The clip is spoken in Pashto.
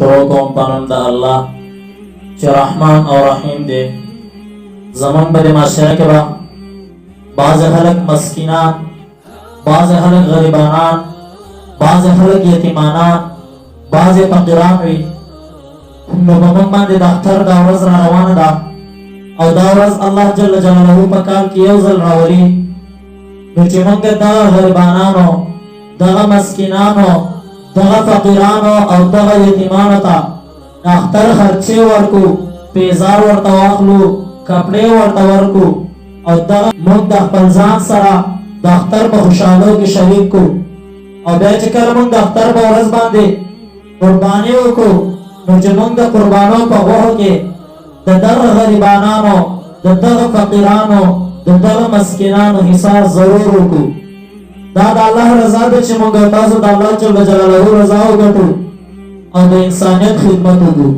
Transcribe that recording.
شروع کوم پنوم د الله چې رحمان او رحیم دی. زمون په دې معاشره کې به بعض خلک مسکینان، بعض خلک غریبانان، بعض خلک یتیمانان، بعض فقیران وي. نو په موږ باندې د اختر دا ورځ را روانه ده او دا ورځ الله جل جلاله په کال کې یو ځل راولي. نو چې موږ دغه غریبانانو، دغه مسکینانو، دغه فقیرانو او دغه یتیمانو ته د اختر خرچې ورکو، پیزار ورته واخلو، کپړې ورته ورکو او دغه موږ د خپل ځان سره د اختر په خوشحالو کې شریک کو. او بیا چې کله موږ د اختر په ورځ باندې قرباني وکړو، نو چې موږ د قربانو په غوښو کې د دغه غریبانانو، د دغه فقیرانو، د دغه مسکینانو حساب ضرور وکړو. دا د الله رضا ده چې موږ تاسو د الله جل جلاله رضا وګټو او د انسانیت خدمت وکړو.